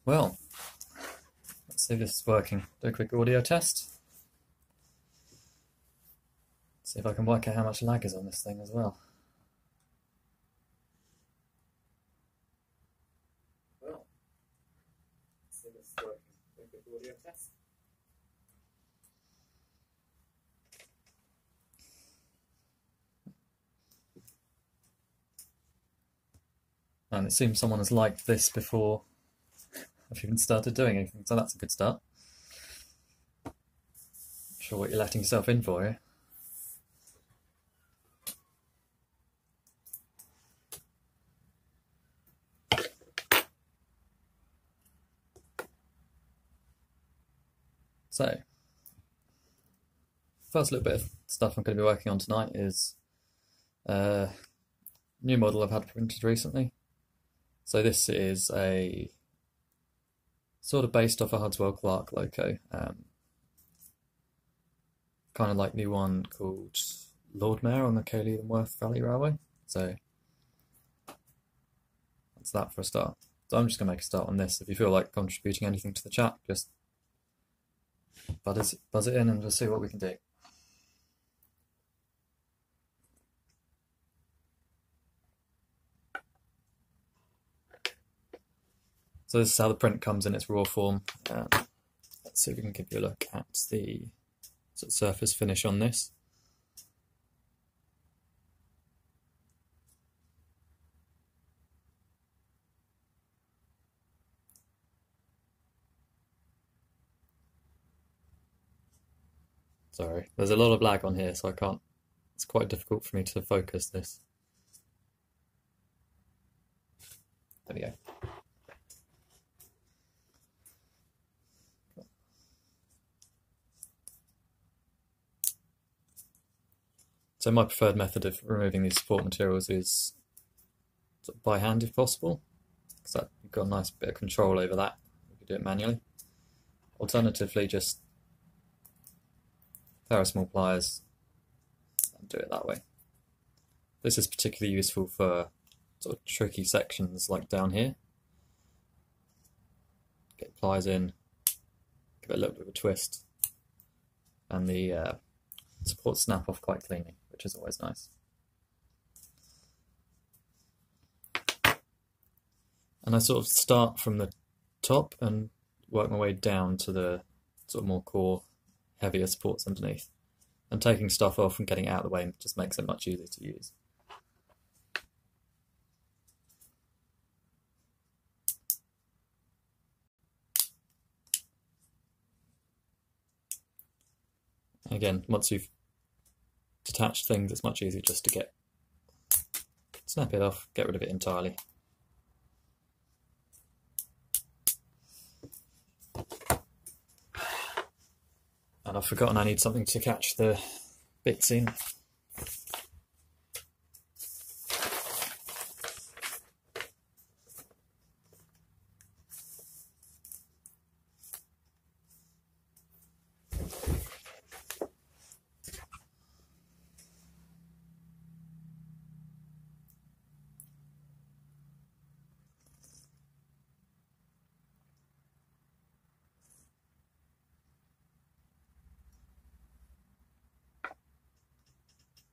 Well, let's see if this is working. Do a quick audio test. See if I can work out how much lag is on this thing as well. Well, let's see if this is working. Do a quick audio test. And it seems someone has liked this before I've even started doing anything, so that's a good start. Not sure what you're letting yourself in for here. So, first little bit of stuff I'm going to be working on tonight is a new model I've had printed recently. So this is a sort of based off a Hudswell Clark loco, kind of like the one called Lord Mayor on the Coleath Valley Railway. So that's that for a start. So I'm just going to make a start on this. If you feel like contributing anything to the chat, just buzz it in and we'll see what we can do. So this is how the print comes in its raw form. Let's see if we can give you a look at the sort of surface finish on this. Sorry, there's a lot of lag on here, so I can't, it's quite difficult for me to focus this. There we go. So my preferred method of removing these support materials is sort of by hand if possible, because you've got a nice bit of control over that if you do it manually. Alternatively, just a pair of small pliers and do it that way. This is particularly useful for sort of tricky sections like down here. Get pliers in, give it a little bit of a twist, and the supports snap off quite cleanly, which is always nice. And I sort of start from the top and work my way down to the sort of more core, heavier supports underneath. And taking stuff off and getting it out of the way just makes it much easier to use. Again, once you've detached things, it's much easier just to snap it off, get rid of it entirely. And I've forgotten I need something to catch the bits in.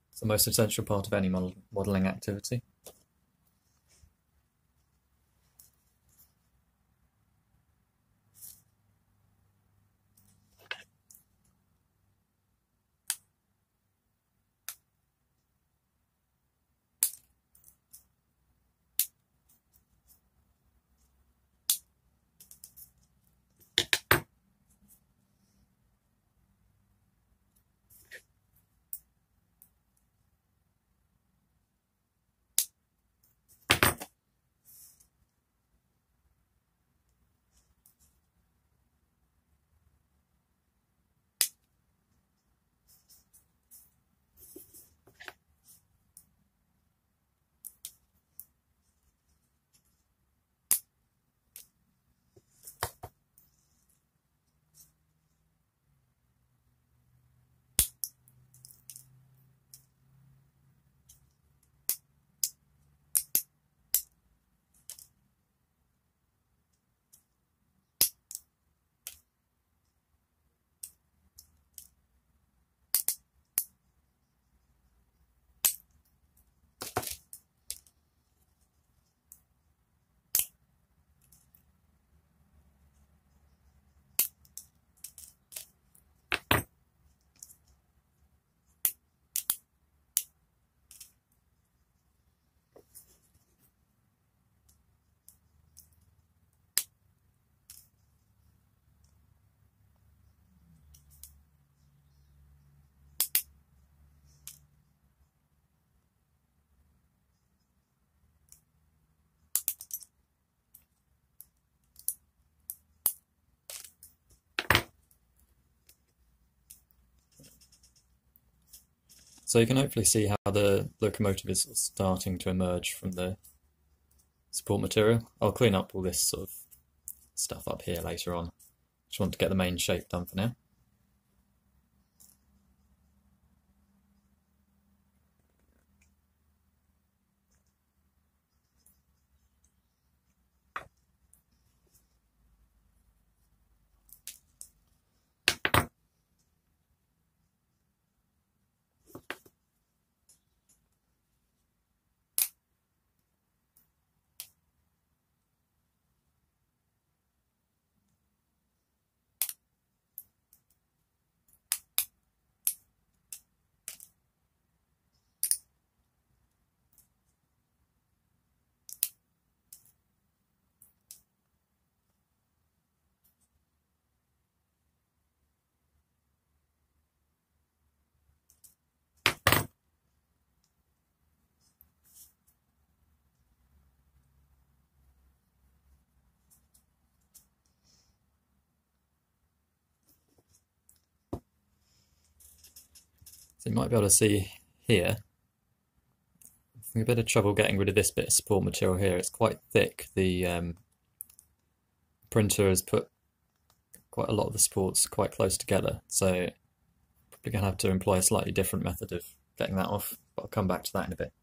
It's the most essential part of any modelling activity. So you can hopefully see how the locomotive is starting to emerge from the support material. I'll clean up all this sort of stuff up here later on. Just want to get the main shape done for now. So you might be able to see here, I'm having a bit of trouble getting rid of this bit of support material here. It's quite thick. The printer has put quite a lot of the supports quite close together, so probably going to have to employ a slightly different method of getting that off, but I'll come back to that in a bit.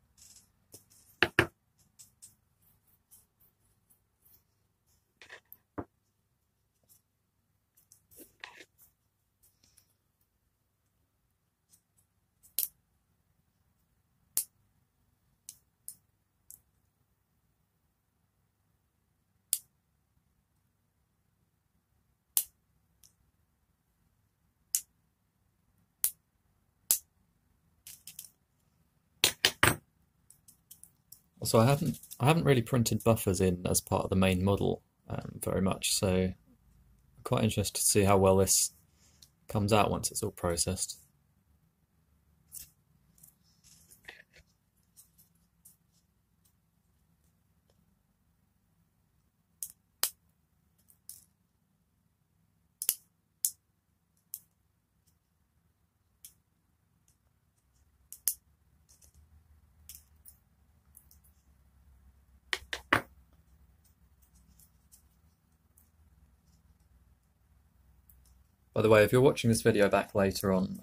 Also, I haven't really printed buffers in as part of the main model very much, so I'm quite interested to see how well this comes out once it's all processed. By the way, if you're watching this video back later on,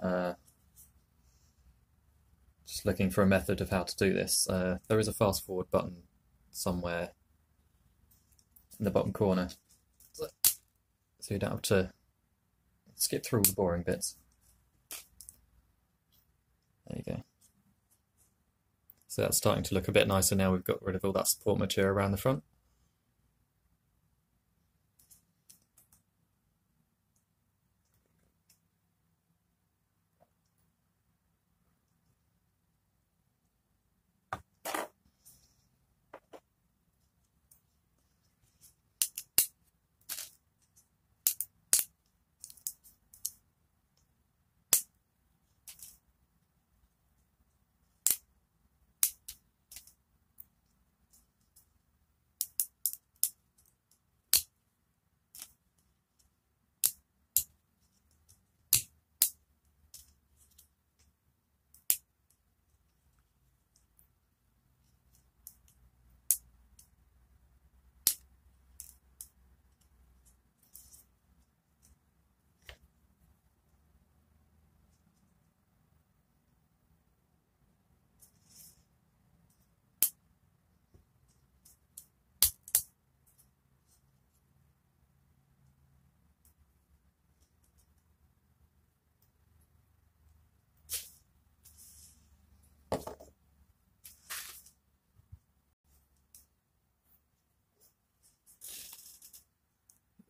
just looking for a method of how to do this, there is a fast forward button somewhere in the bottom corner, so you don't have to skip through all the boring bits. There you go. So that's starting to look a bit nicer now we've got rid of all that support material around the front.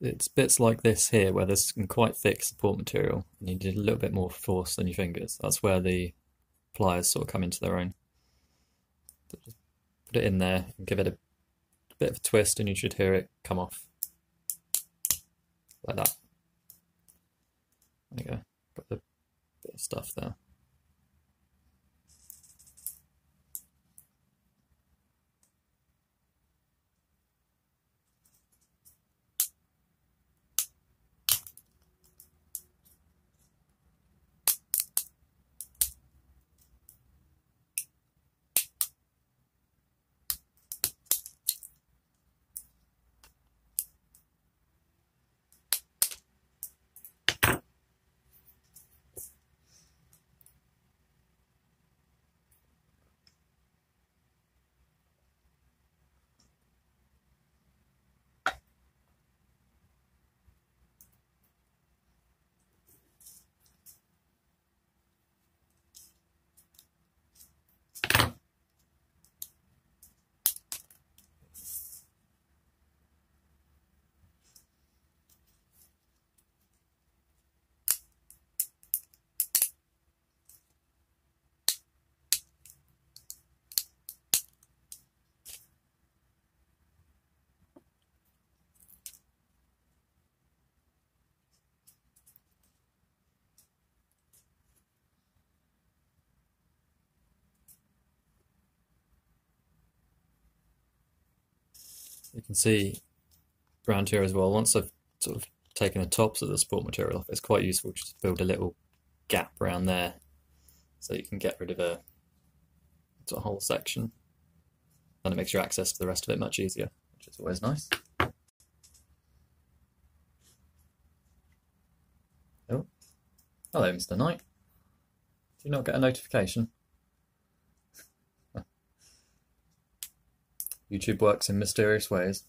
It's bits like this here where there's some quite thick support material and you need a little bit more force than your fingers. That's where the pliers sort of come into their own. So just put it in there and give it a bit of a twist and you should hear it come off. Like that. There you go. Got the bit of stuff there. you can see around here as well, once I've sort of taken the tops of the support material off, it's quite useful just to build a little gap around there so you can get rid of a whole section, and it makes your access to the rest of it much easier, which is always nice. Oh, hello Mr. Knight. Do you not get a notification? YouTube works in mysterious ways.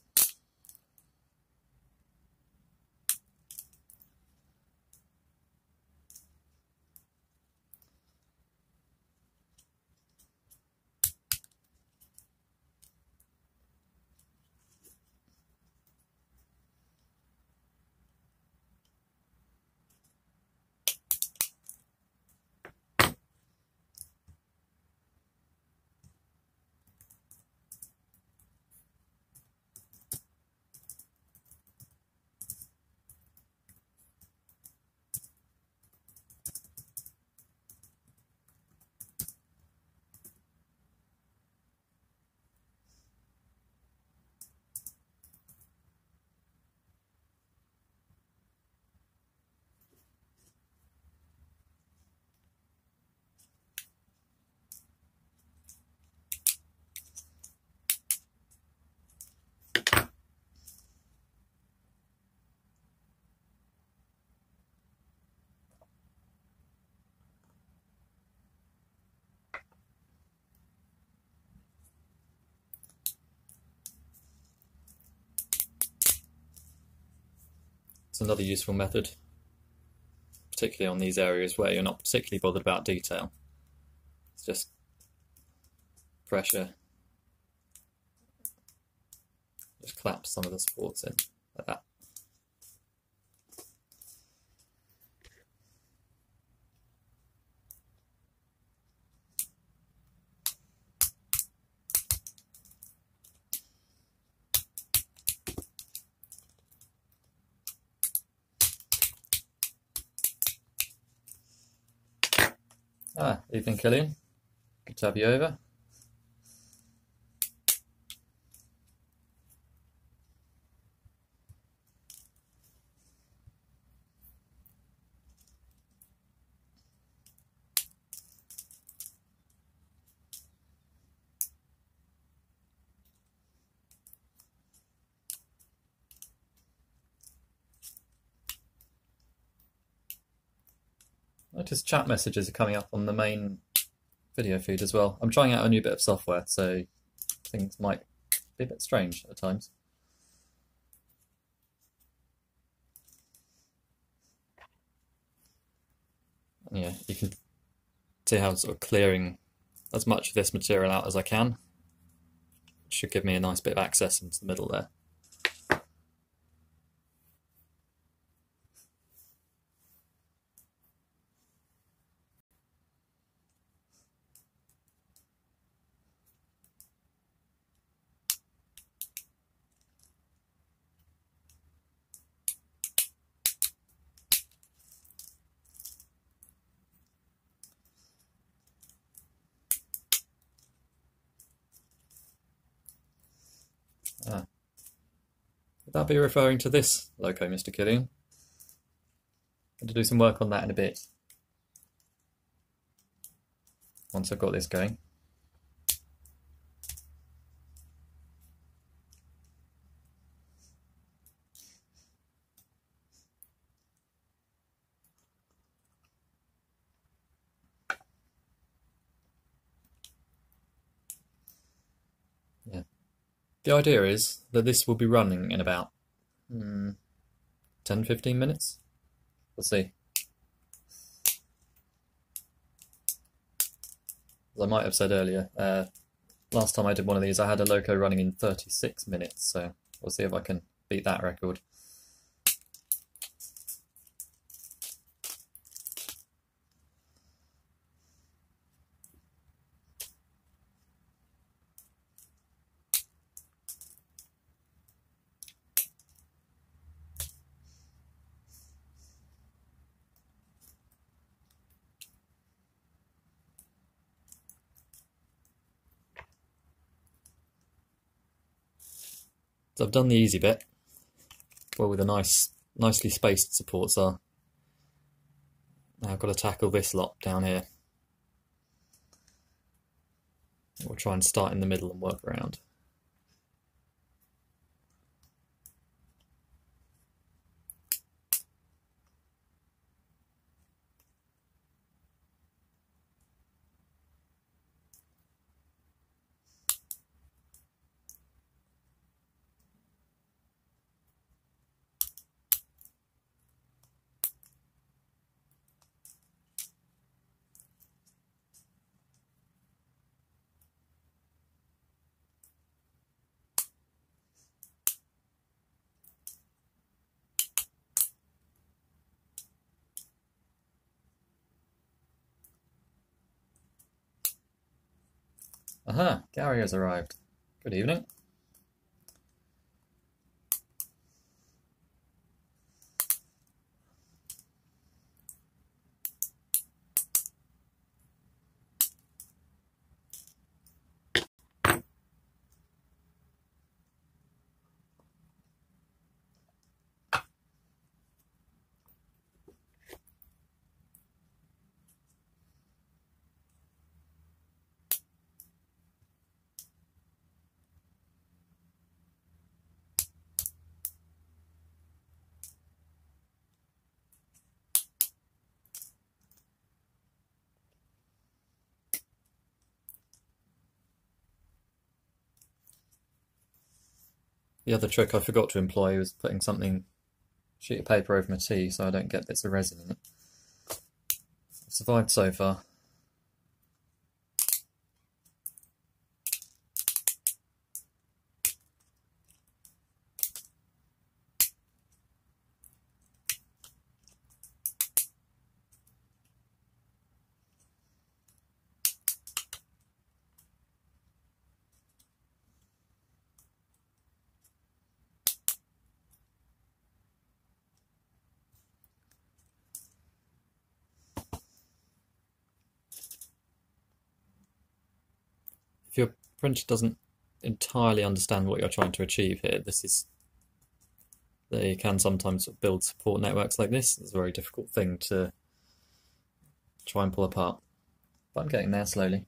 It's another useful method, particularly on these areas where you're not particularly bothered about detail. It's just pressure, just clap some of the supports in like that. Evening Killian, good to have you over. Notice chat messages are coming up on the main video feed as well. I'm trying out a new bit of software, so things might be a bit strange at times. Yeah, you can see how I'm sort of clearing as much of this material out as I can. It should give me a nice bit of access into the middle there. Would that be referring to this loco, Mr. Killian? Going to do some work on that in a bit, once I've got this going. Yeah. The idea is that this will be running in about 10-15 minutes. We'll see. As I might have said earlier, last time I did one of these I had a loco running in 36 minutes, so we'll see if I can beat that record. So I've done the easy bit, where where the nicely spaced supports are. Now I've got to tackle this lot down here. We'll try and start in the middle and work around. Aha, Gary has arrived. Good evening. The other trick I forgot to employ was putting sheet of paper over my tea so I don't get bits of resin in it. I've survived so far. If your printer doesn't entirely understand what you're trying to achieve here, they can sometimes build support networks like this. It's a very difficult thing to try and pull apart, but I'm getting there slowly.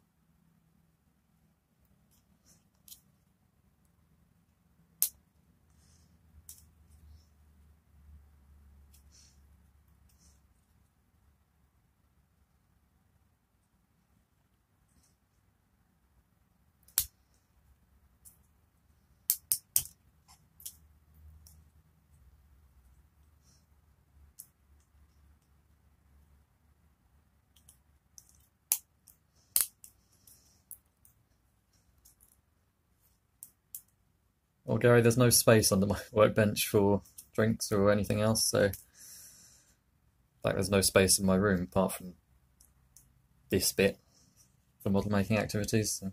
Well, Gary, there's no space under my workbench for drinks or anything else, so in fact there's no space in my room apart from this bit for model making activities. So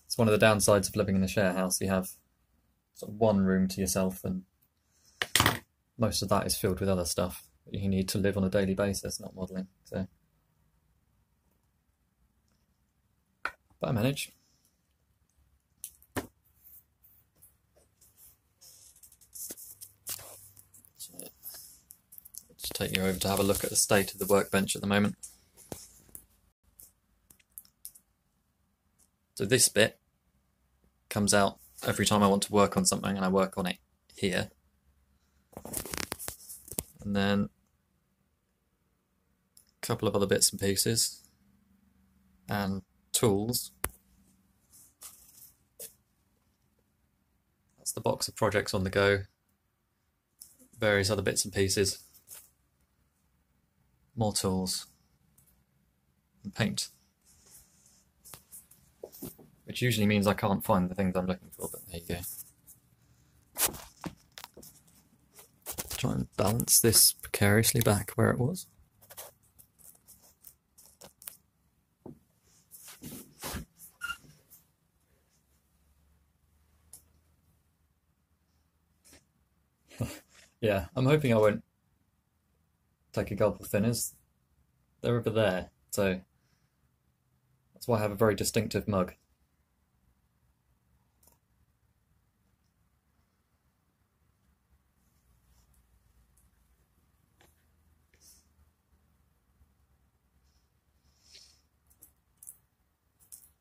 it's one of the downsides of living in a share house. You have sort of one room to yourself and most of that is filled with other stuff that you need to live on a daily basis, not modelling. So, but I manage. Take you over to have a look at the state of the workbench at the moment. So this bit comes out every time I want to work on something and I work on it here. And then a couple of other bits and pieces and tools. That's the box of projects on the go, various other bits and pieces. More tools and paint, which usually means I can't find the things I'm looking for, but there you go. Try and balance this precariously back where it was. Yeah, I'm hoping I won't take a gulp of thinners. They're over there, so that's why I have a very distinctive mug.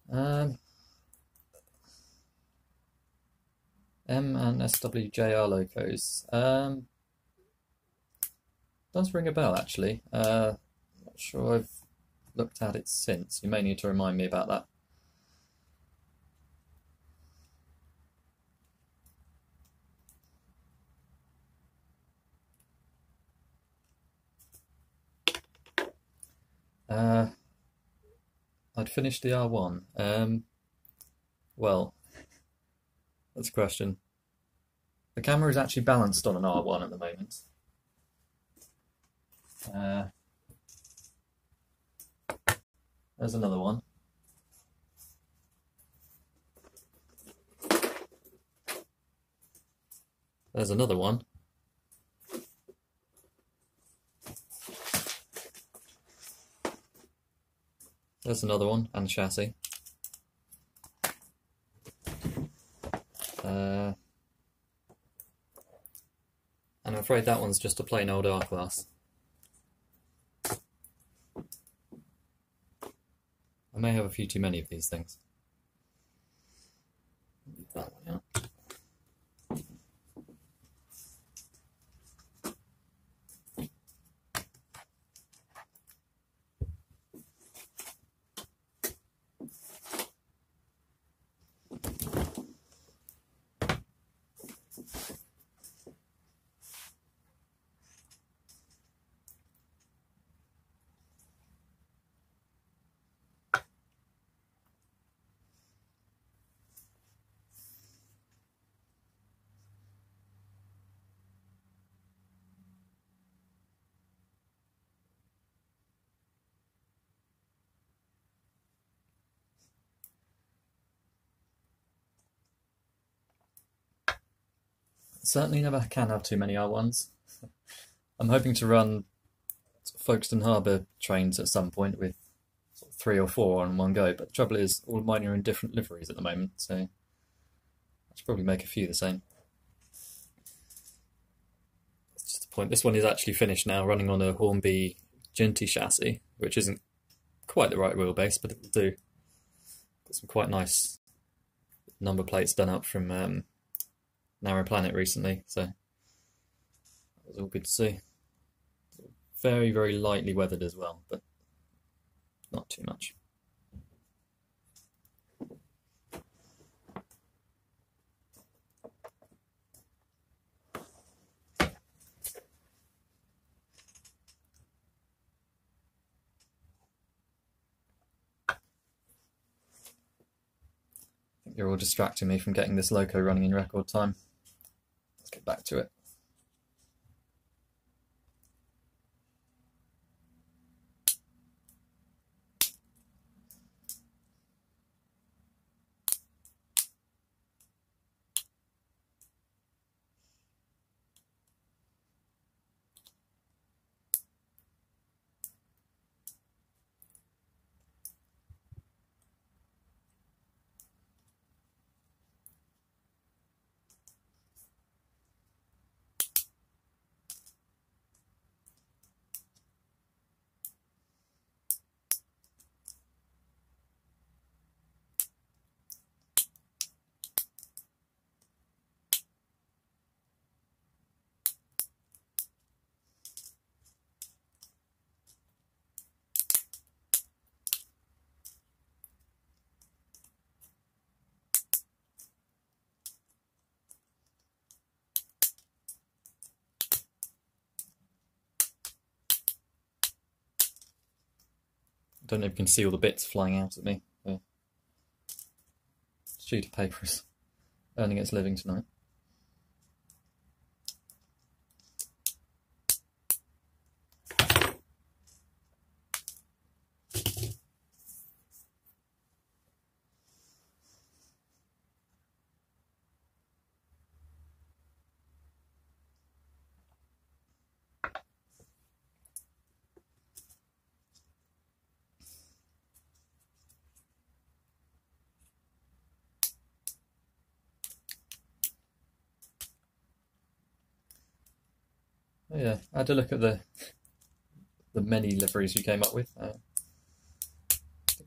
Um, M and SWJR locos. Does ring a bell actually. Not sure I've looked at it since. You may need to remind me about that. I'd finished the R1. Well, that's a question. The camera is actually balanced on an R1 at the moment. There's another one. There's another one. There's another one, and chassis. And I'm afraid that one's just a plain old R-Class. I may have a few too many of these things. Leave that one out. Certainly never can have too many R1s. I'm hoping to run Folkestone Harbour trains at some point with 3 or 4 on one go, but the trouble is all of mine are in different liveries at the moment, so I should probably make a few the same. That's just the point. This one is actually finished now, running on a Hornby Ginty chassis, which isn't quite the right wheelbase, but it will do. Got some quite nice number plates done up from Narrow Planet recently, so that was all good to see. Very, very lightly weathered as well, but not too much. I think you're all distracting me from getting this loco running in record time. Let's get back to it. I don't know if you can see all the bits flying out at me. The sheet of paper is earning its living tonight. Oh yeah, I had a look at the many liveries you came up with.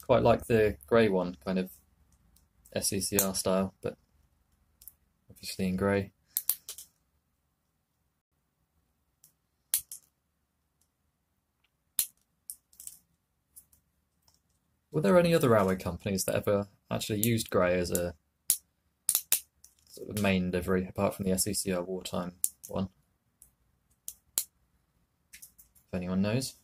Quite quite like the grey one, kind of SECR style, but obviously in grey. Were there any other railway companies that ever actually used grey as a sort of main livery, apart from the SECR wartime one? If anyone knows.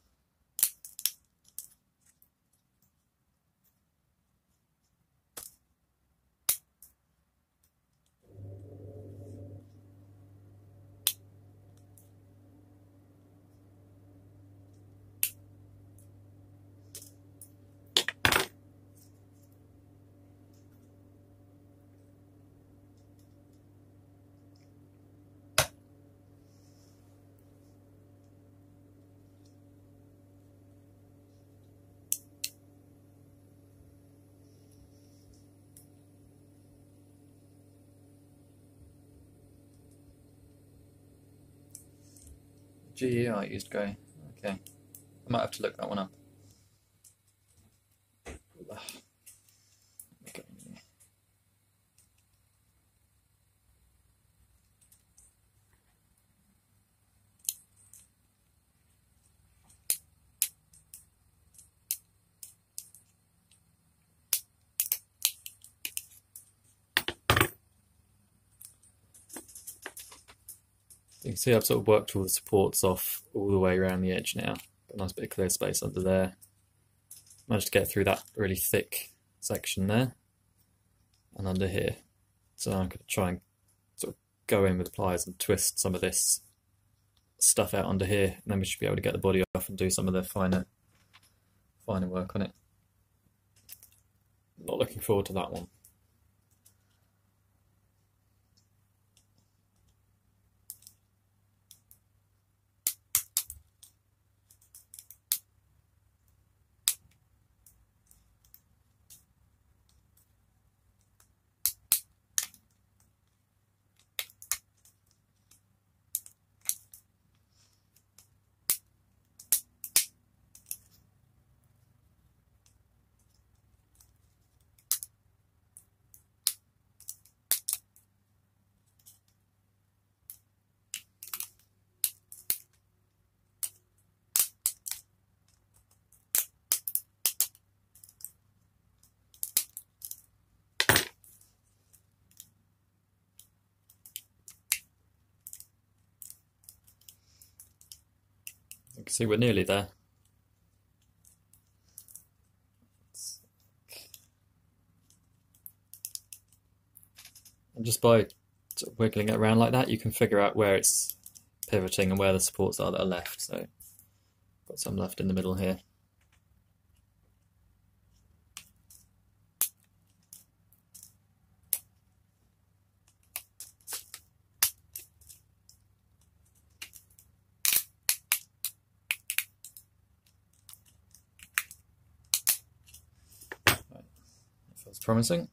GER used grey. Okay, I might have to look that one up. You can see I've sort of worked all the supports off all the way around the edge now. Got a nice bit of clear space under there. Managed to get through that really thick section there and under here. So I'm going to try and sort of go in with the pliers and twist some of this stuff out under here, and then we should be able to get the body off and do some of the finer work on it. Not looking forward to that one. You can see we're nearly there. And just by sort of wiggling it around like that, you can figure out where it's pivoting and where the supports are that are left. So got some left in the middle here. Feels promising.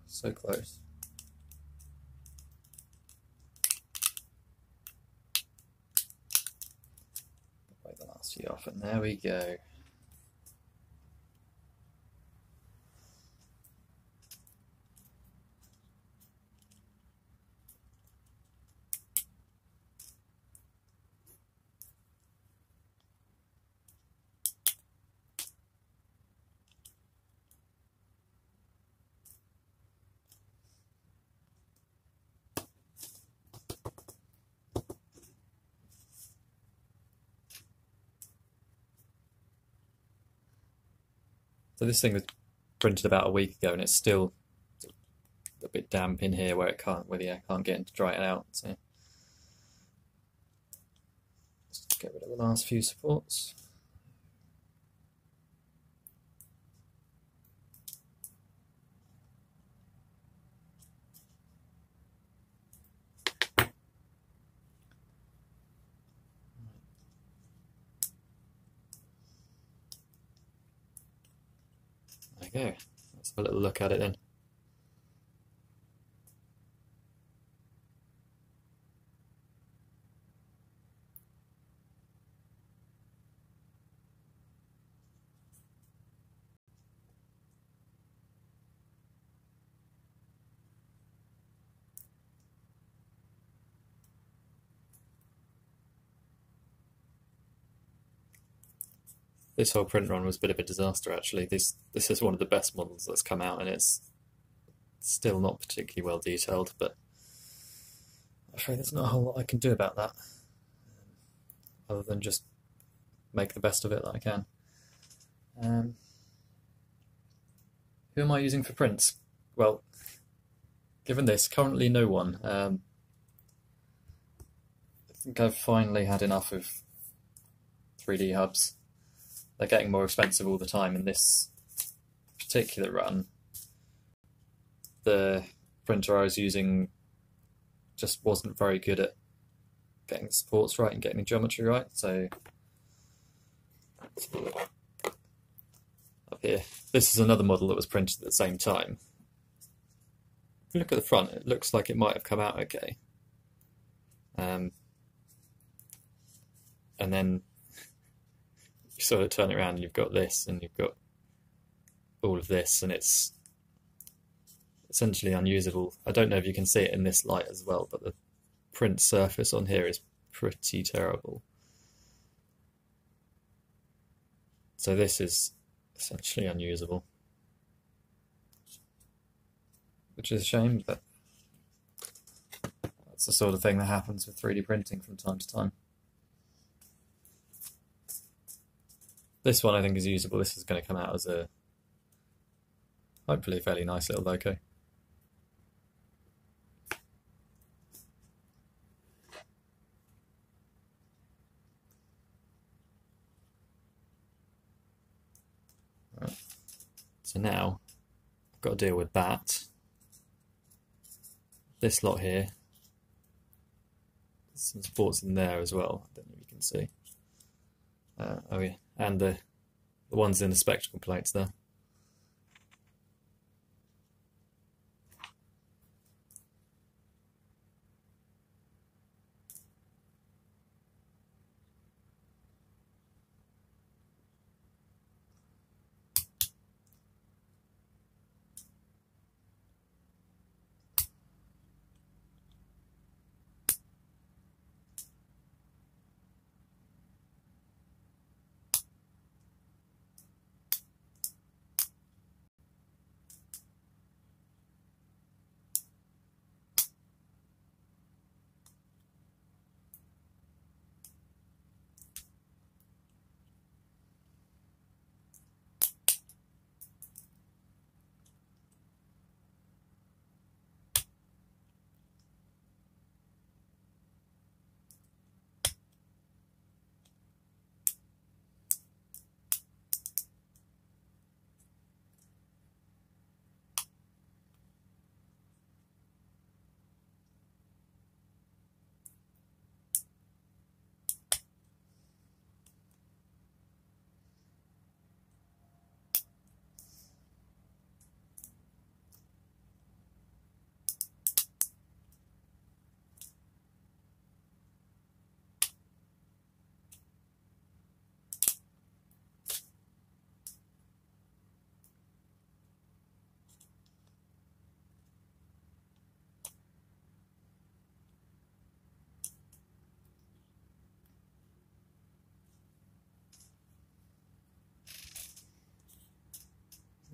So close. Break the last few off, and there we go. So this thing was printed about a week ago, and it's still a bit damp in here where the air can't get in to dry it out. So let's get rid of the last few supports. There we go. Let's have a little look at it then. this whole print run was a bit of a disaster actually. This is one of the best models that's come out, and it's still not particularly well detailed, but I'm afraid there's not a whole lot I can do about that, other than just make the best of it that I can. Who am I using for prints? Well, given this, currently no one. I think I've finally had enough of 3D hubs. They're getting more expensive all the time. In this particular run, the printer I was using just wasn't very good at getting the supports right and getting the geometry right. So up here, this is another model that was printed at the same time. If you look at the front, it looks like it might have come out okay. And then you sort of turn it around and you've got this and you've got all of this, and it's essentially unusable. I don't know if you can see it in this light as well, but the print surface on here is pretty terrible. So this is essentially unusable, which is a shame, but that's the sort of thing that happens with 3D printing from time to time. This one I think is usable. This is going to come out as a hopefully fairly nice little loco. Right. So now I've got to deal with that. This lot here. There's some supports in there as well. I don't know if you can see. Oh yeah, and the ones in the spectacle plates there.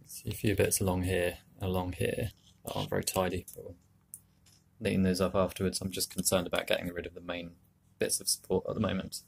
See a few bits along here that aren't very tidy, but we'll neaten those up afterwards. I'm just concerned about getting rid of the main bits of support at the moment.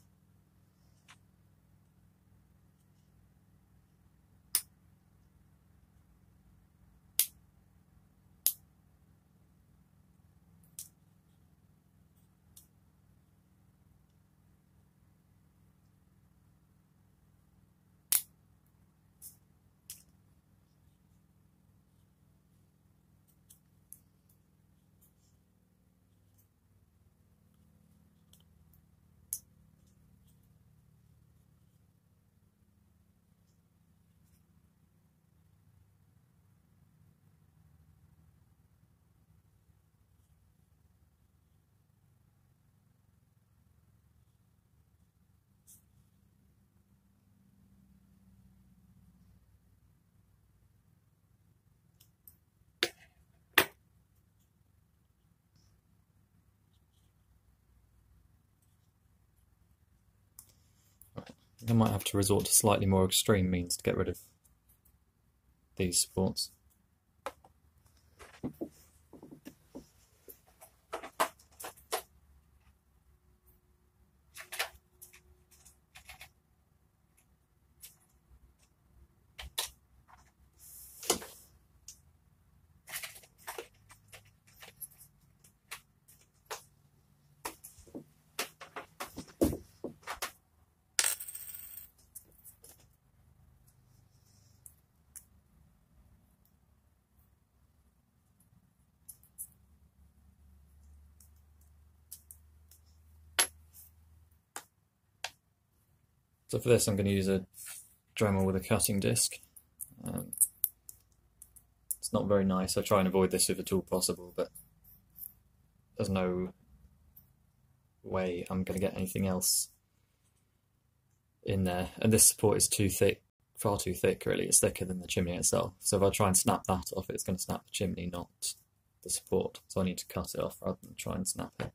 I might have to resort to slightly more extreme means to get rid of these supports. So for this I'm going to use a Dremel with a cutting disc. It's not very nice, I try and avoid this if at all possible, but there's no way I'm going to get anything else in there. And this support is too thick, far too thick really, it's thicker than the chimney itself. So if I try and snap that off, it's going to snap the chimney, not the support. So I need to cut it off rather than try and snap it.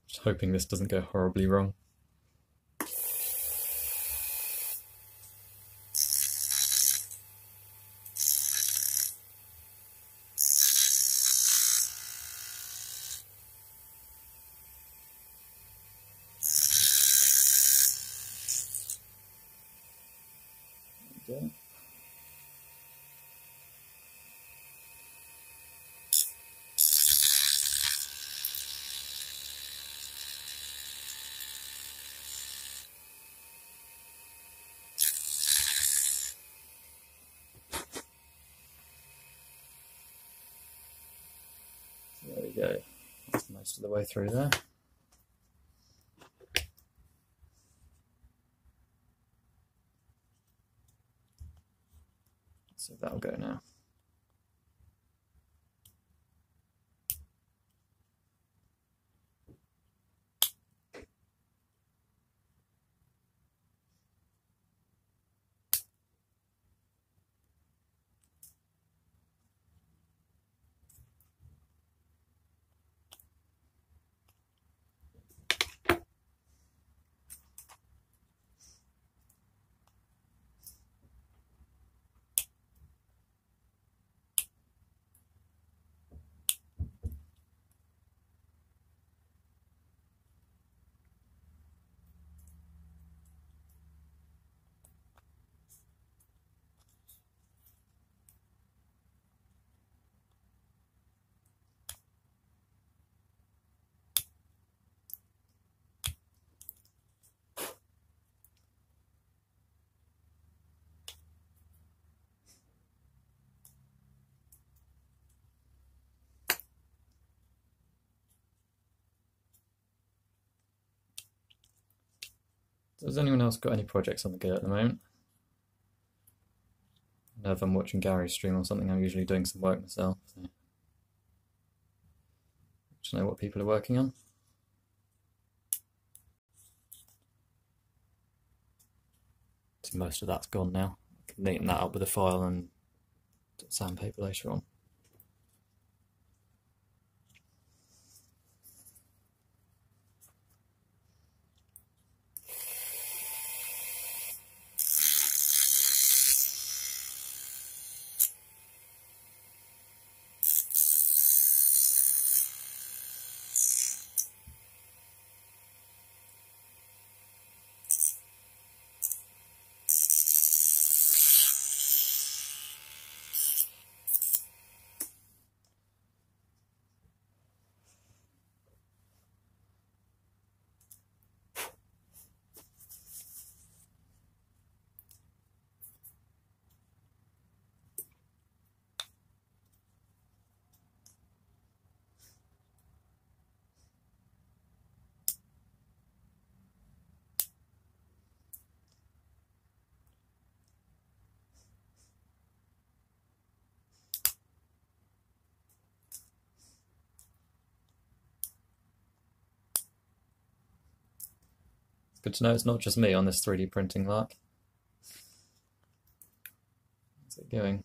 Just hoping this doesn't go horribly wrong. Okay. There we go, that's most of the way through there. So that'll go now. So has anyone else got any projects on the go at the moment? I know if I'm watching Gary's stream or something, I'm usually doing some work myself. So just know what people are working on. So most of that's gone now. I can neaten that up with a file and sandpaper later on. Good to know it's not just me on this 3D printing lark. How's it going?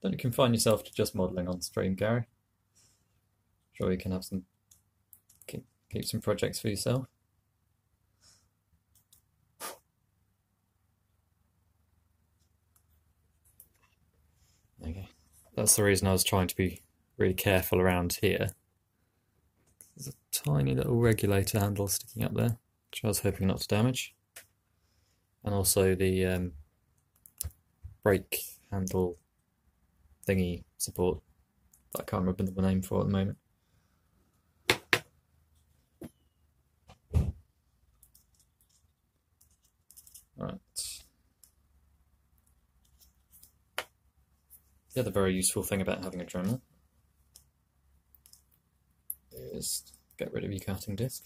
Don't you confine yourself to just modelling on stream, Gary? Sure, you can have some keep some projects for yourself. Okay, that's the reason I was trying to be really careful around here. There's a tiny little regulator handle sticking up there, which I was hoping not to damage, and also the brake handle thingy support that I can't remember the name for at the moment. Right. The other very useful thing about having a Dremel is get rid of your cutting disc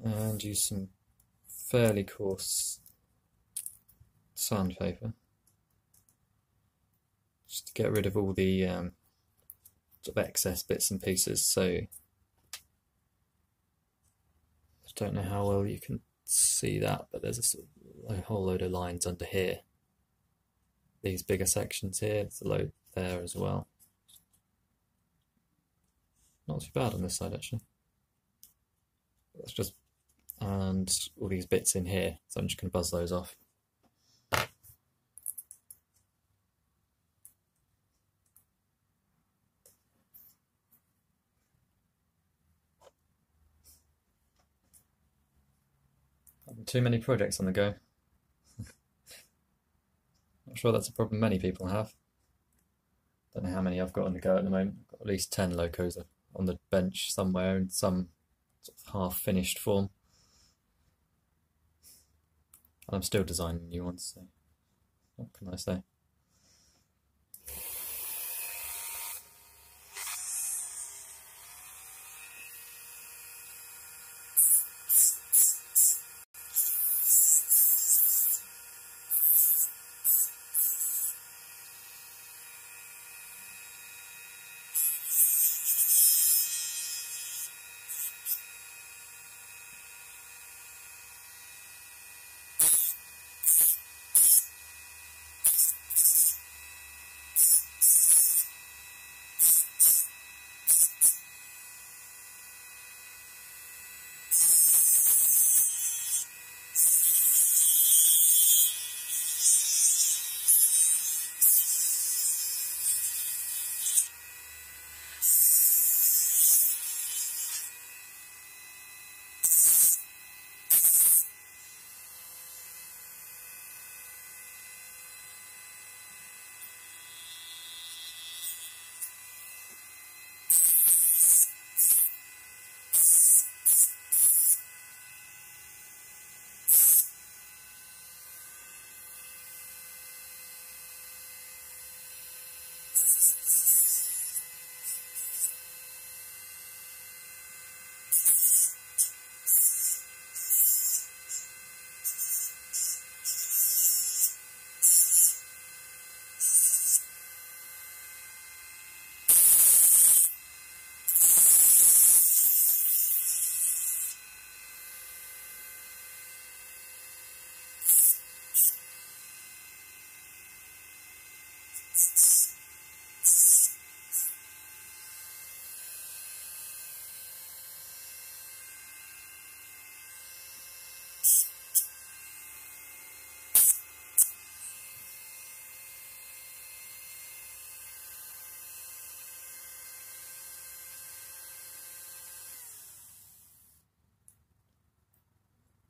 and use some fairly coarse sandpaper just to get rid of all the sort of excess bits and pieces. So I don't know how well you can see that, but there's a whole load of lines under here. These bigger sections here, there's a load there as well. Not too bad on this side actually. That's just, and all these bits in here, so I'm just going to buzz those off. Too many projects on the go. Not sure that's a problem many people have. Don't know how many I've got on the go at the moment. I've got at least 10 locos on the bench somewhere in some sort of half-finished form. And I'm still designing new ones, so what can I say?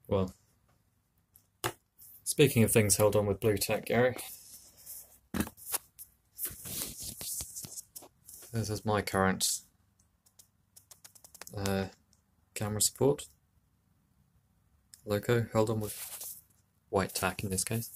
Well, speaking of things held on with blue tack, Gary, this is my current camera support. Loco, held on with white tack in this case.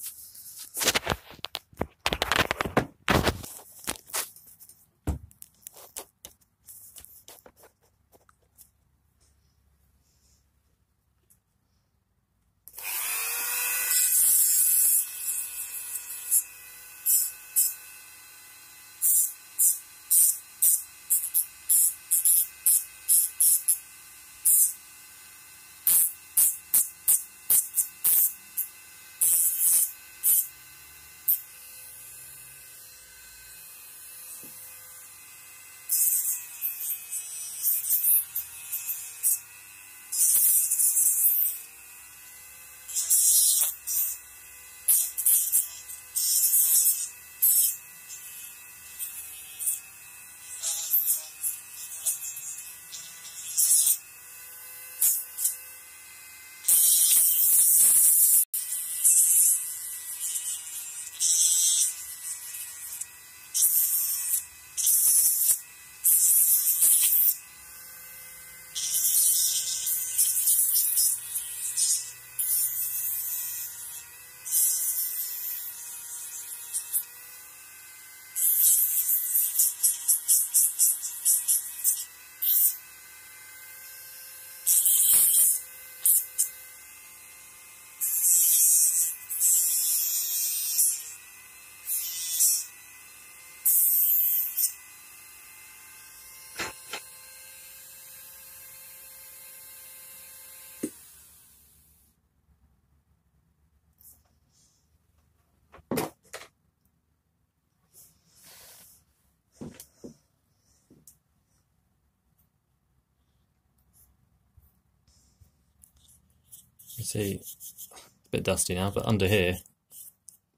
You see, it's a bit dusty now, but under here,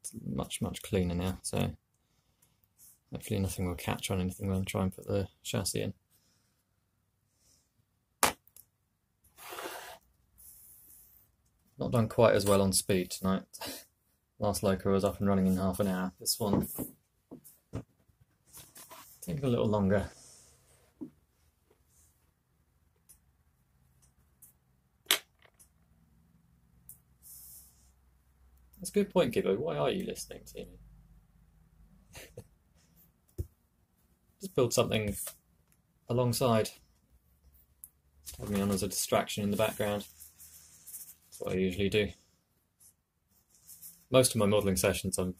it's much cleaner now, so hopefully nothing will catch on anything when I try and put the chassis in. Not done quite as well on speed tonight. Last loco was up and running in half an hour. This one taking a little longer. That's a good point, Gibbo. Why are you listening to me? Just build something alongside. Have me on as a distraction in the background. That's what I usually do. Most of my modelling sessions I'm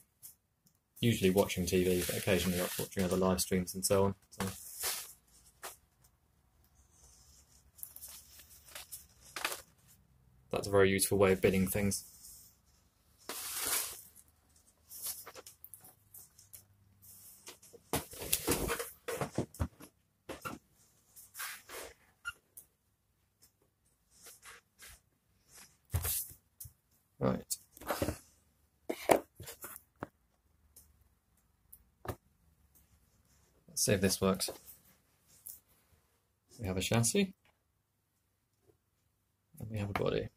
usually watching TV, but occasionally I'm watching other live streams and so on. So. That's a very useful way of bidding things. Right. Let's see if this works. We have a chassis and we have a body.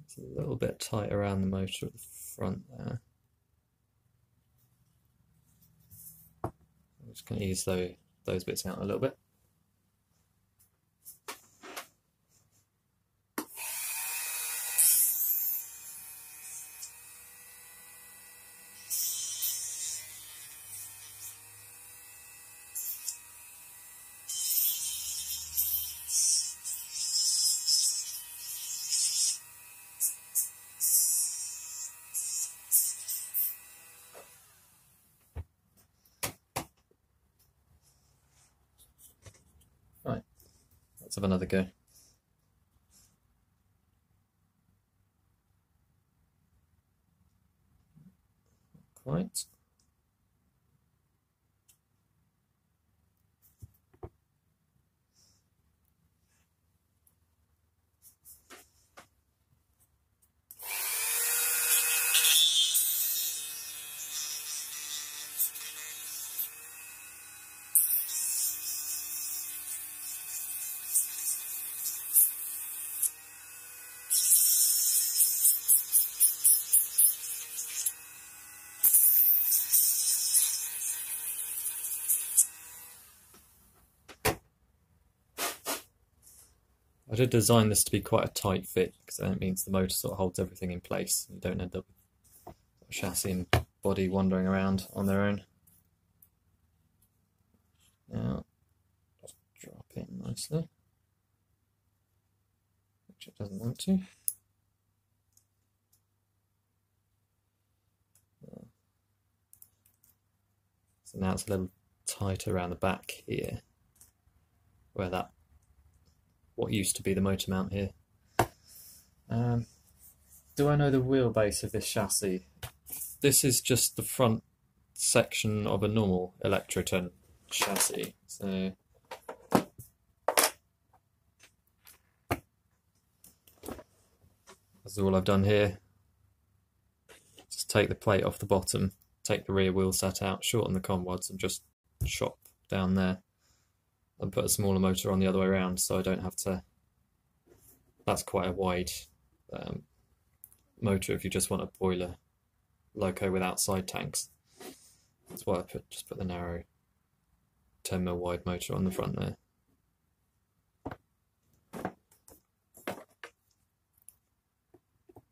It's a little bit tight around the motor at the front there. I'm just going to ease those bits out a little bit. Right, let's have another go. Quite. I did design this to be quite a tight fit because then it means the motor sort of holds everything in place. You don't end up with chassis and body wandering around on their own. Now, just drop it nicely, which it doesn't want to. So now it's a little tighter around the back here, where that what used to be the motor mount here. Do I know the wheelbase of this chassis? This is just the front section of a normal Electroton chassis. So that's all I've done here. Just take the plate off the bottom, take the rear wheel set out, shorten the conwads and just chop down there. And put a smaller motor on the other way around, so I don't have to. That's quite a wide motor if you just want a boiler loco without side tanks. That's why I just put the narrow 10mm wide motor on the front there.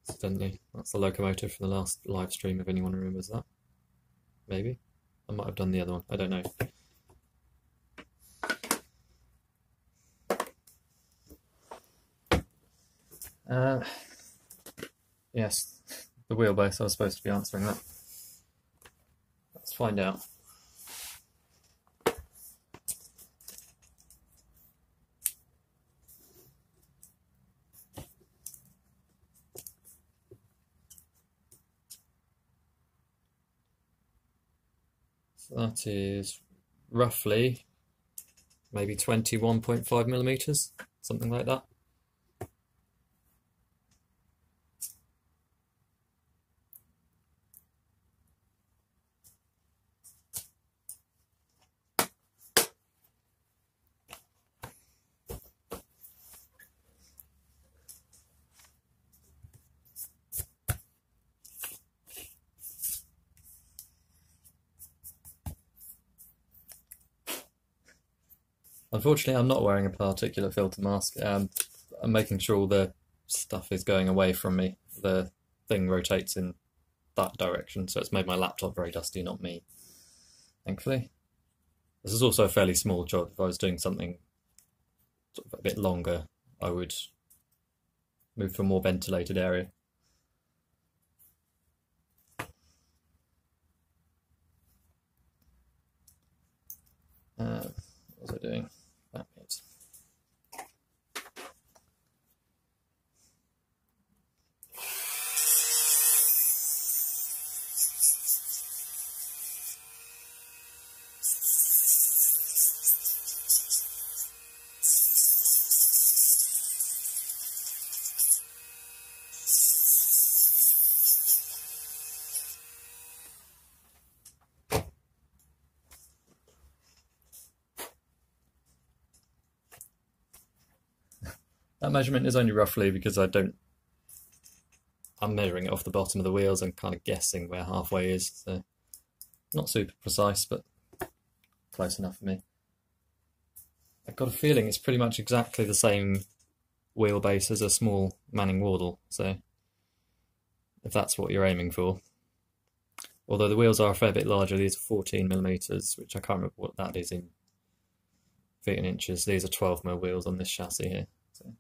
Incidentally, that's the locomotive from the last live stream, if anyone remembers that. Maybe. I might have done the other one, I don't know. Yes, the wheelbase, I was supposed to be answering that. Let's find out. So that is roughly maybe 21.5 millimeters, something like that. Unfortunately, I'm not wearing a particulate filter mask. I'm making sure all the stuff is going away from me. The thing rotates in that direction, so it's made my laptop very dusty, not me, thankfully. This is also a fairly small job. If I was doing something sort of a bit longer, I would move to a more ventilated area. What was I doing? That bit. That measurement is only roughly because I'm measuring it off the bottom of the wheels and kind of guessing where halfway is, so not super precise, but close enough for me. I've got a feeling it's pretty much exactly the same wheelbase as a small Manning Wardle, so if that's what you're aiming for. Although the wheels are a fair bit larger, these are 14 millimeters, which I can't remember what that is in feet and inches. These are 12mm wheels on this chassis here. So.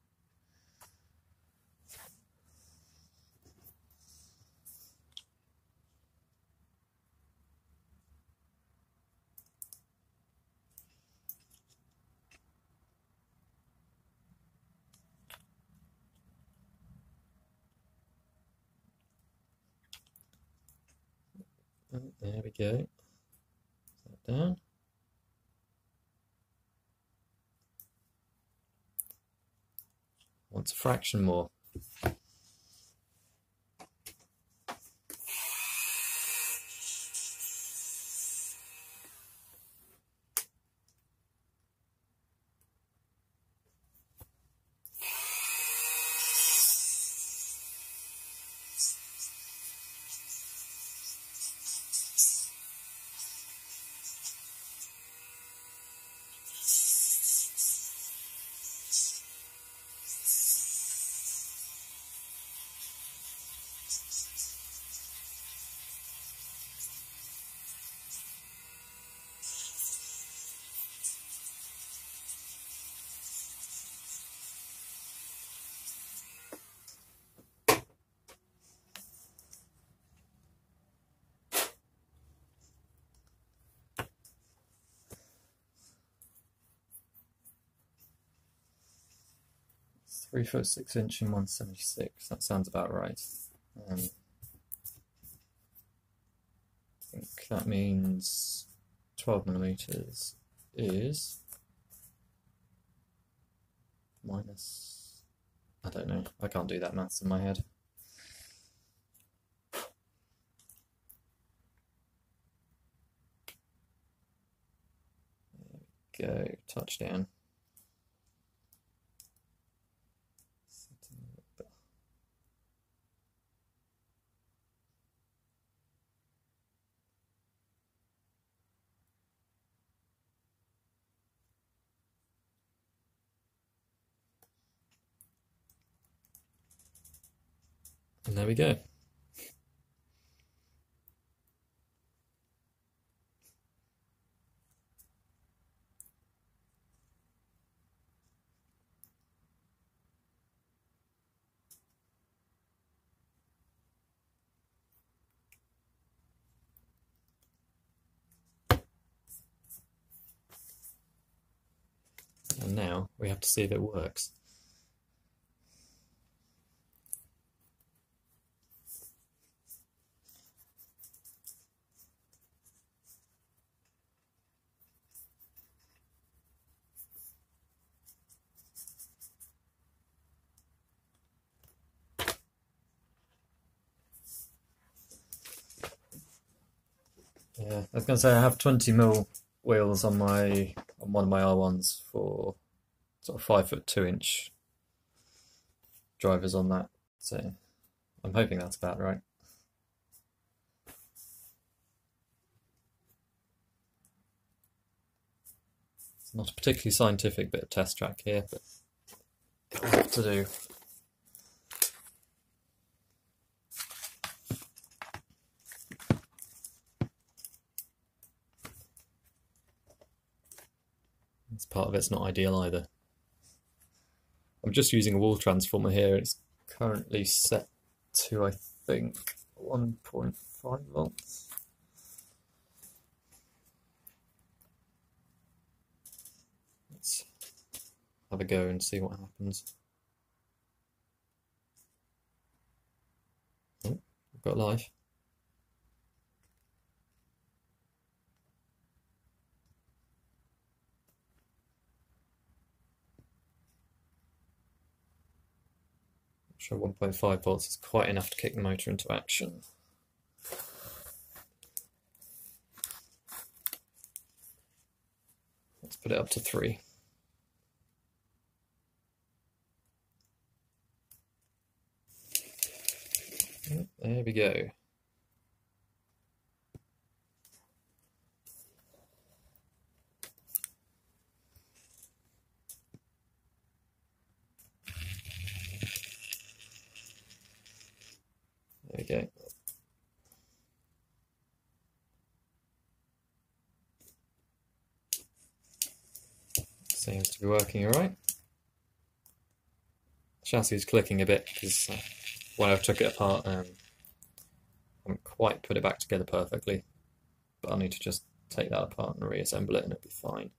There we go. Set that down. Wants a fraction more. It's 3 foot 6 inch and 176. That sounds about right. I think that means 12 millimeters is minus, I don't know, I can't do that maths in my head. There we go, touchdown. And there we go. And now we have to see if it works. Yeah, I was going to say I have 20mm wheels on one of my R1s for sort of 5'2" drivers on that, so I'm hoping that's about right. It's not a particularly scientific bit of test track here, but it'll have to do. This part of it's not ideal either. I'm just using a wall transformer here. It's currently set to, I think, 1.5 volts. Let's have a go and see what happens. Oh, we've got live. Sure, 1.5 volts is quite enough to kick the motor into action. Let's put it up to 3. There we go. There we go. Seems to be working all right. The chassis is clicking a bit because when I took it apart, I haven't quite put it back together perfectly. But I'll need to just take that apart and reassemble it and it'll be fine.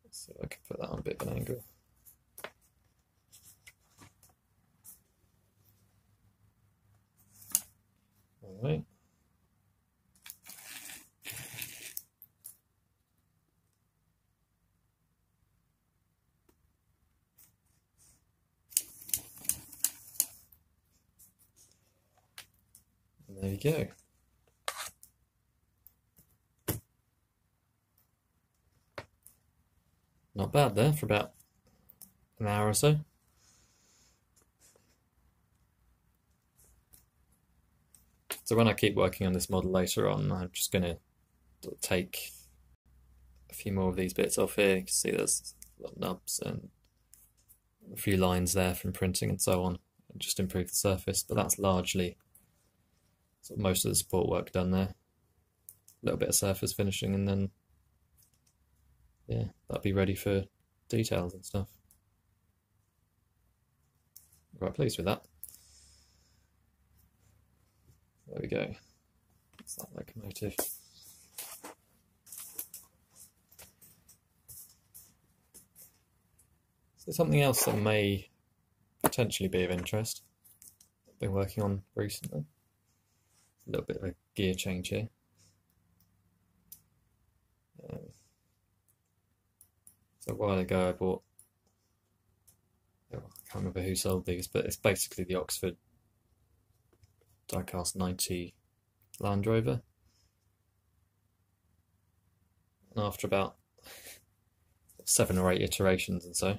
So I can put that on a bit of an angle. All right. And there you go. Not bad there for about an hour or so. So when I keep working on this model later on, I'm just going to take a few more of these bits off here. You can see there's little nubs and a few lines there from printing and so on, and just improve the surface. But that's largely sort of most of the support work done there. A little bit of surface finishing, and then yeah, that'll be ready for details and stuff. Quite pleased with that. There we go. That's that locomotive. So something else that may potentially be of interest, I've been working on recently. A little bit of a gear change here. So a while ago I bought, I can't remember who sold these, but it's basically the Oxford diecast 90 Land Rover. And after about 7 or 8 iterations and so,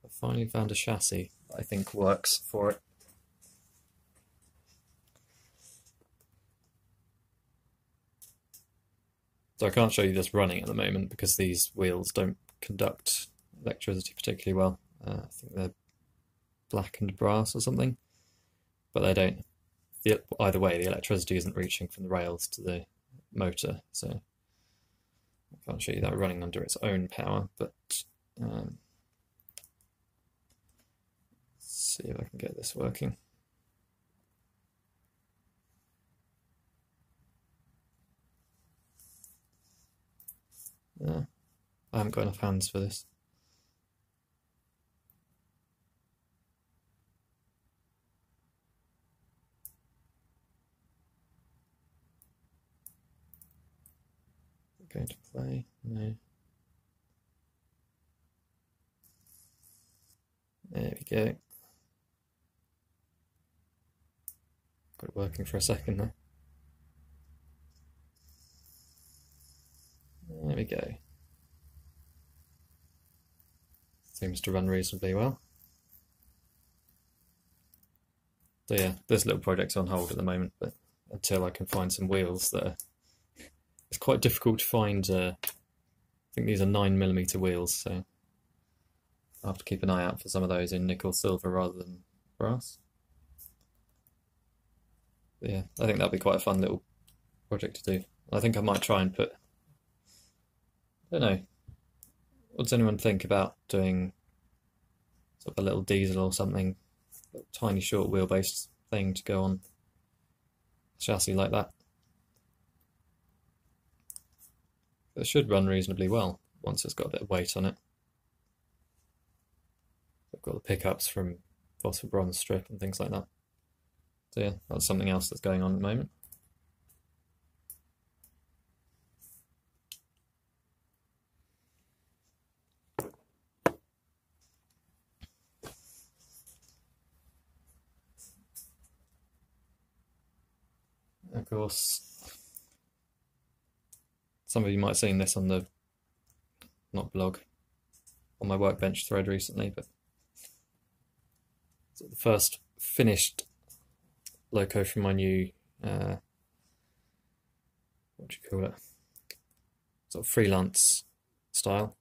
I finally found a chassis that I think works for it. So I can't show you this running at the moment because these wheels don't conduct electricity particularly well. I think they're blackened brass or something, but they don't. Either way, the electricity isn't reaching from the rails to the motor, so I can't show you that running under its own power, but let's see if I can get this working. Yeah, I haven't got enough hands for this. Going to play? No. There we go. Got it working for a second there. There we go. Seems to run reasonably well. So yeah, this little project's on hold at the moment, but until I can find some wheels that are... It's quite difficult to find, I think these are 9mm wheels, so I'll have to keep an eye out for some of those in nickel silver rather than brass. But yeah, I think that'd be quite a fun little project to do. I think I might try and put, I don't know, what does anyone think about doing sort of a little diesel or something, a tiny short wheelbase thing to go on a chassis like that? It should run reasonably well once it's got a bit of weight on it. I've got the pickups from phosphor bronze strip and things like that. So yeah, that's something else that's going on at the moment. Of course, some of you might have seen this on the, not blog, on my workbench thread recently, but so the first finished loco from my new, what do you call it, sort of freelance style.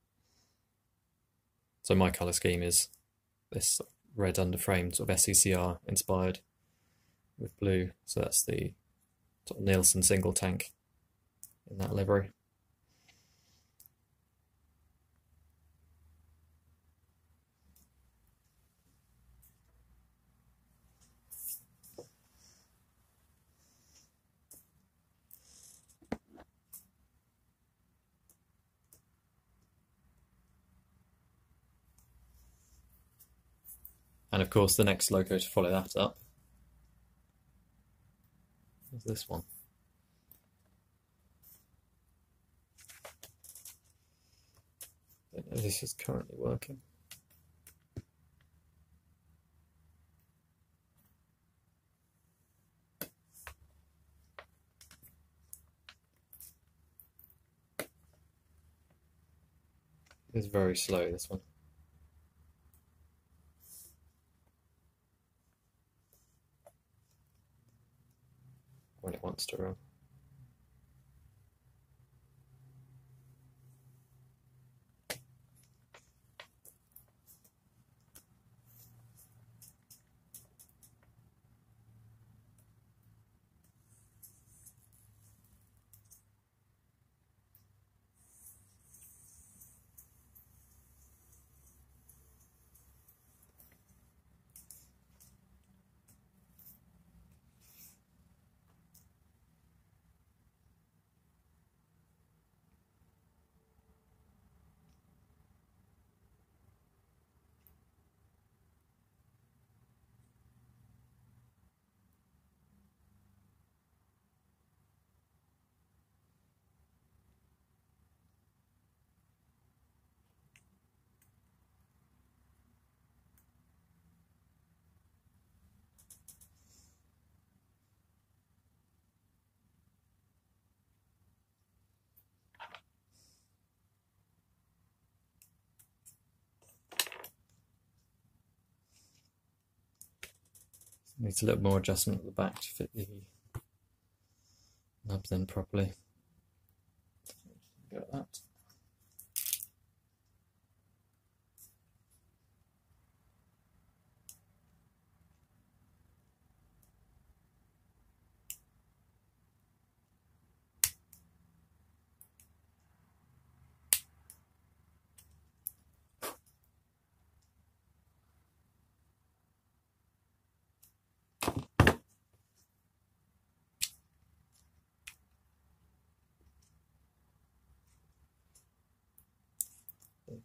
So my colour scheme is this red underframe, sort of SCCR inspired with blue, so that's the sort of Nielsen single tank in that livery. And of course the next loco to follow that up is this one. I don't know if this is currently working. It's very slow, this one. When it wants to run. Needs a little more adjustment at the back to fit the nubs in properly. Got that.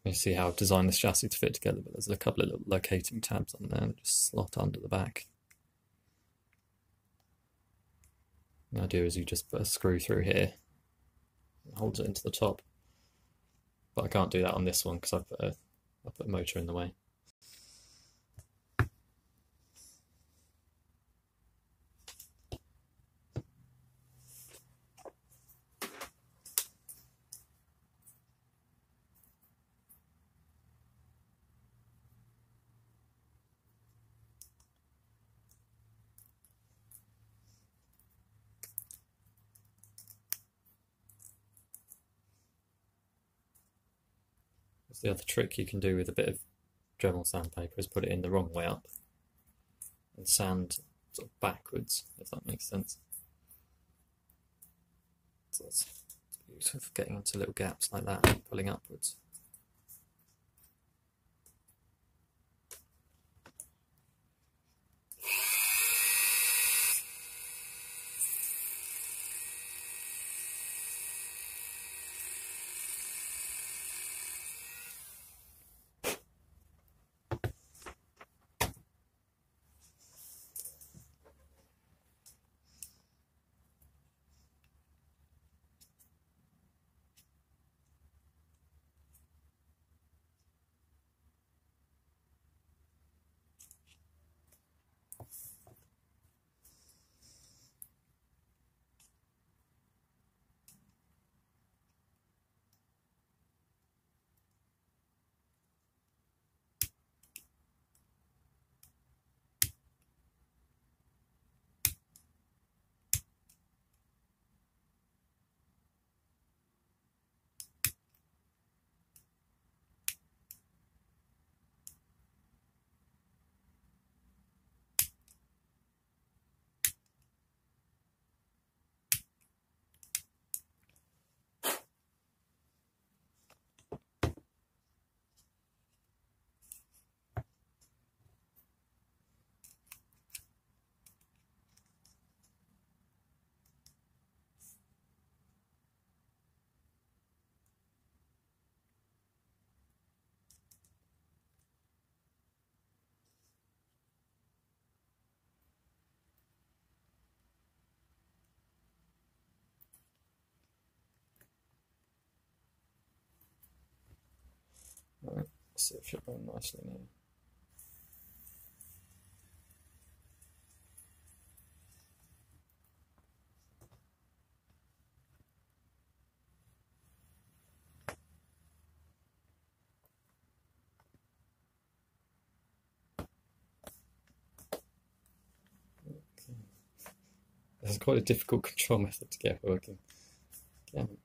You see how I've designed this chassis to fit together, but there's a couple of little locating tabs on there that just slot under the back. The idea is you just put a screw through here and hold it into the top. But I can't do that on this one because I put a motor in the way. The other trick you can do with a bit of Dremel sandpaper is put it in the wrong way up and sand sort of backwards, if that makes sense. So that's useful for getting into little gaps like that and pulling upwards. Right, let's see if it should run nicely now. This is quite a difficult control method to get working. Again.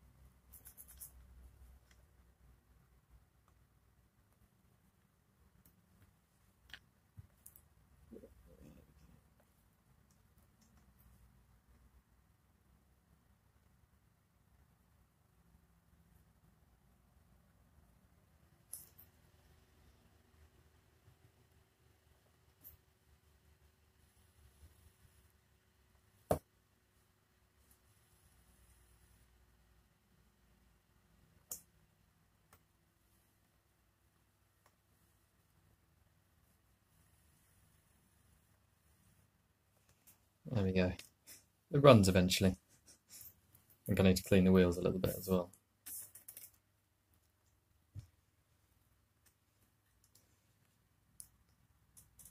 There we go. It runs eventually. I think I need to clean the wheels a little bit as well.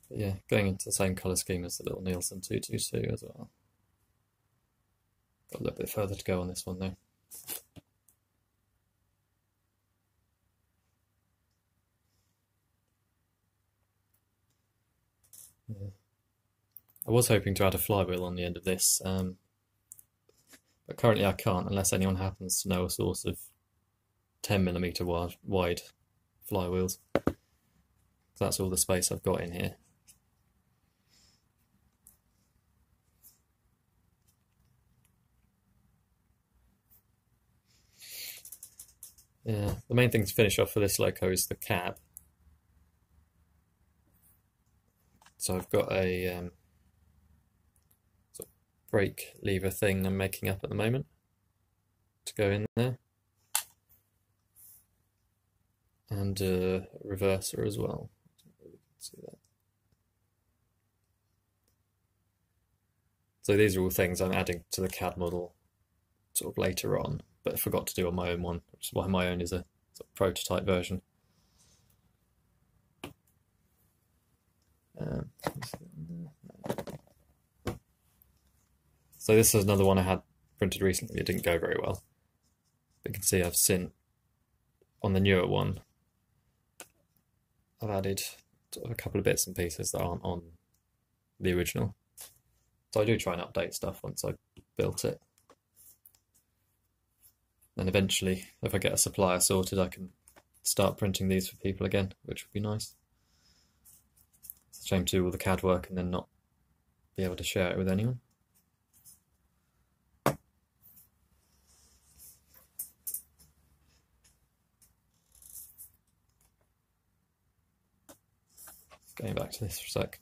But yeah, going into the same colour scheme as the little Nielsen 222 as well. Got a little bit further to go on this one though. Yeah. I was hoping to add a flywheel on the end of this, but currently I can't unless anyone happens to know a source of 10mm wide flywheels. So that's all the space I've got in here. Yeah, the main thing to finish off for this loco is the cab. So I've got a sort of brake lever thing I'm making up at the moment to go in there, and a reverser as well. See that. So these are all things I'm adding to the CAD model sort of later on, but I forgot to do on my own one, which is why my own is a sort of prototype version. So this is another one I had printed recently. It didn't go very well. But you can see I've seen on the newer one, I've added sort of a couple of bits and pieces that aren't on the original. So I do try and update stuff once I've built it. And eventually, if I get a supplier sorted, I can start printing these for people again, which would be nice. It's a shame to do all the CAD work and then not be able to share it with anyone. Going back to this for a sec.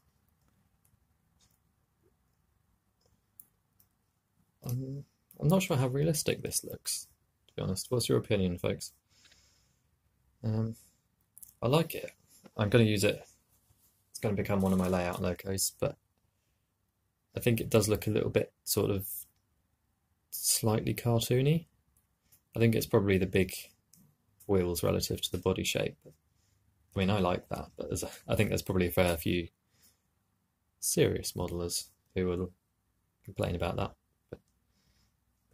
I'm not sure how realistic this looks, to be honest. What's your opinion, folks? I like it. I'm going to use it. It's going to become one of my layout locos, but I think it does look a little bit sort of slightly cartoony. I think it's probably the big wheels relative to the body shape. I mean, I like that, but I think there's probably a fair few serious modelers who will complain about that. But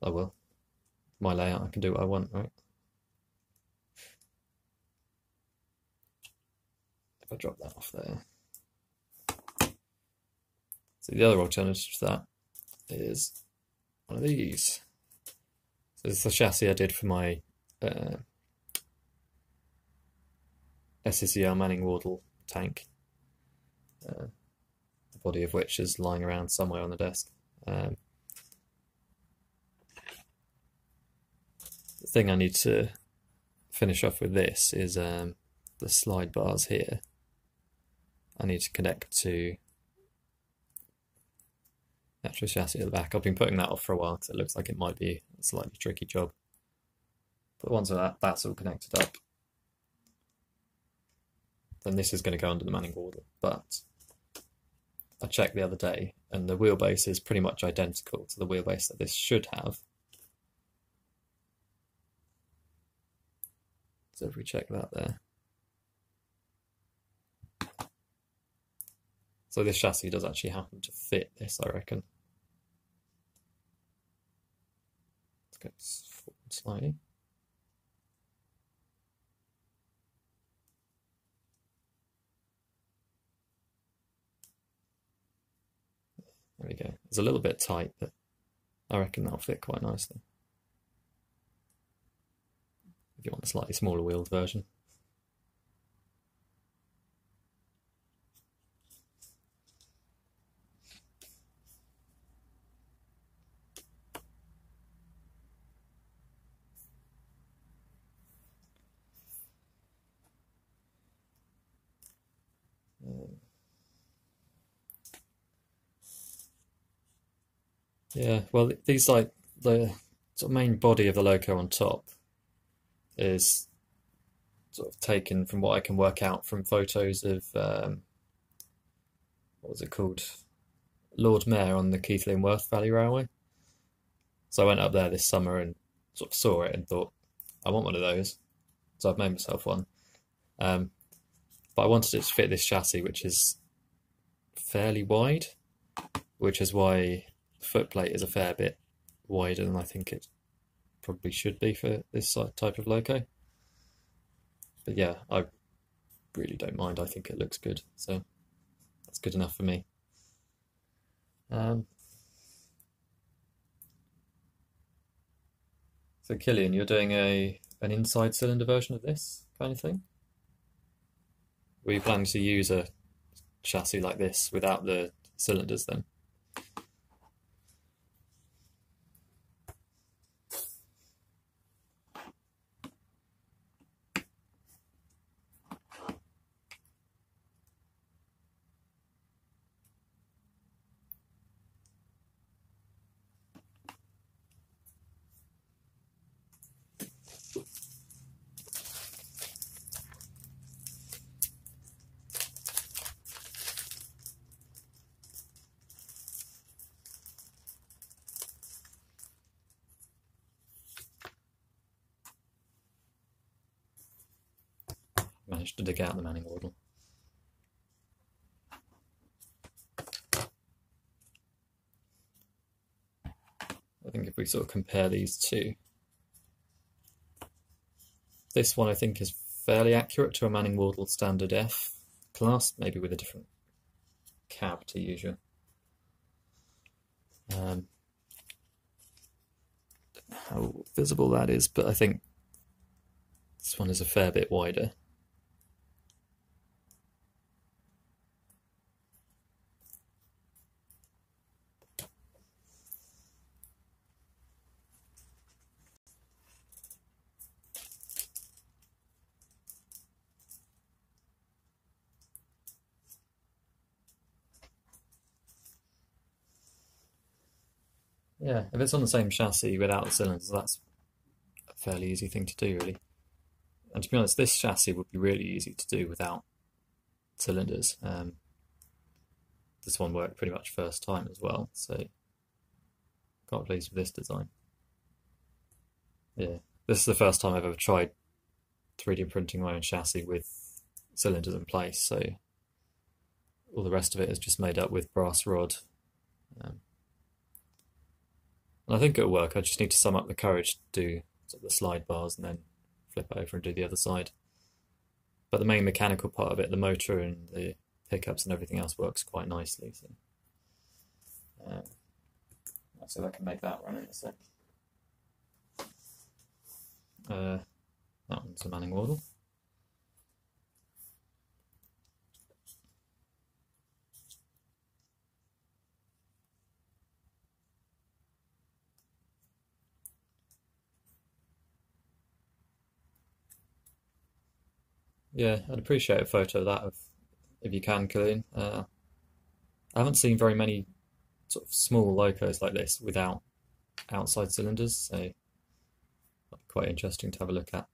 I will. My layout, I can do what I want, right? If I drop that off there. So the other alternative to that is one of these. So this is the chassis I did for my SCCL Manning Wardle tank, the body of which is lying around somewhere on the desk. The thing I need to finish off with this is the slide bars here. I need to connect to the actual chassis at the back. I've been putting that off for a while because it looks like it might be a slightly tricky job. But once that's all connected up, then this is going to go under the Manning Wardle. But I checked the other day, and the wheelbase is pretty much identical to the wheelbase that this should have. So if we check that there. So this chassis does actually happen to fit this, I reckon. Let's go forward slightly. There we go. It's a little bit tight, but I reckon that'll fit quite nicely. If you want a slightly smaller wheeled version. Yeah, well, these like the sort of main body of the loco on top is sort of taken from what I can work out from photos of what was it called? Lord Mayor on the Keighley and Worth Valley Railway. So I went up there this summer and sort of saw it and thought, I want one of those. So I've made myself one. But I wanted it to fit this chassis, which is fairly wide, which is why the footplate is a fair bit wider than I think it probably should be for this type of loco. But yeah, I really don't mind. I think it looks good, so that's good enough for me. So Killian, you're doing a an inside cylinder version of this kind of thing? Were you planning to use a chassis like this without the cylinders then? Managed to dig out the Manning Wardle. I think if we sort of compare these two, this one I think is fairly accurate to a Manning Wardle standard F class, maybe with a different cab to usual. How visible that is, but I think this one is a fair bit wider. Yeah, if it's on the same chassis without the cylinders, that's a fairly easy thing to do, really. And to be honest, this chassis would be really easy to do without cylinders. This one worked pretty much first time as well, so quite pleased with this design. Yeah, this is the first time I've ever tried 3D printing my own chassis with cylinders in place, so all the rest of it is just made up with brass rod. And I think it'll work. I just need to sum up the courage to do sort of the slide bars and then flip it over and do the other side. But the main mechanical part of it, the motor and the pickups and everything else, works quite nicely. So I can make that run in a sec. That one's a Manning Wardle. Yeah, I'd appreciate a photo of that if you can, Killian. I haven't seen very many sort of small locos like this without outside cylinders, so that'd be quite interesting to have a look at.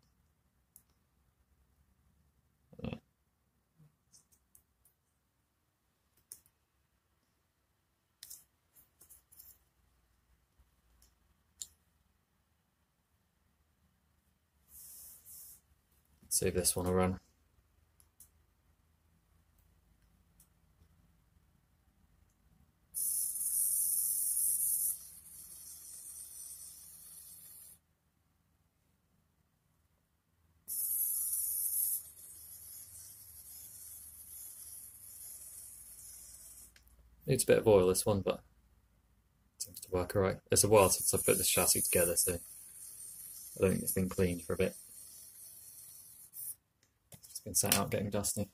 Yeah. Let's see if this one will run. Needs a bit of oil, this one, but it seems to work alright. It's a while since I've put this chassis together, so I don't think it's been cleaned for a bit. It's been sat out getting dusty.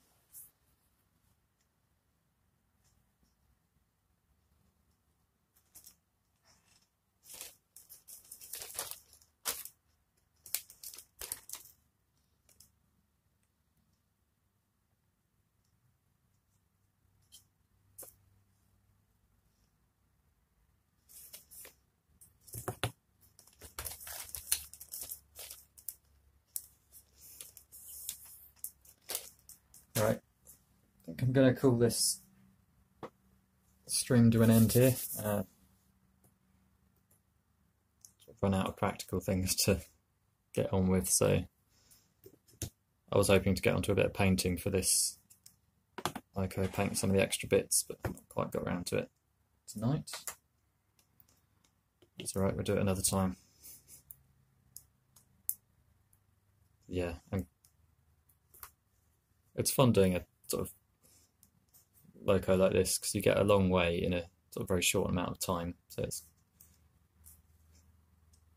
Right, I think I'm going to call this stream to an end here. I've run out of practical things to get on with, so I was hoping to get onto a bit of painting for this. Loco, paint some of the extra bits, but not quite got around to it tonight. It's alright, we'll do it another time. Yeah, it's fun doing a sort of loco like this because you get a long way in a sort of very short amount of time, so it's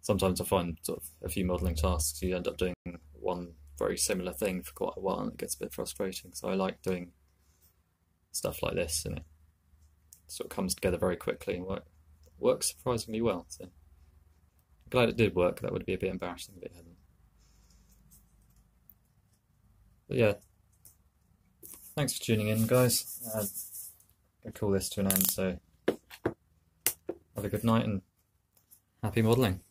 sometimes I find sort of a few modelling tasks you end up doing one very similar thing for quite a while and it gets a bit frustrating. So I like doing stuff like this, and it sort of comes together very quickly and works surprisingly well. So I'm glad it did work. That would be a bit embarrassing if it hadn't. But yeah, thanks for tuning in, guys. I'll call this to an end, so have a good night and happy modelling.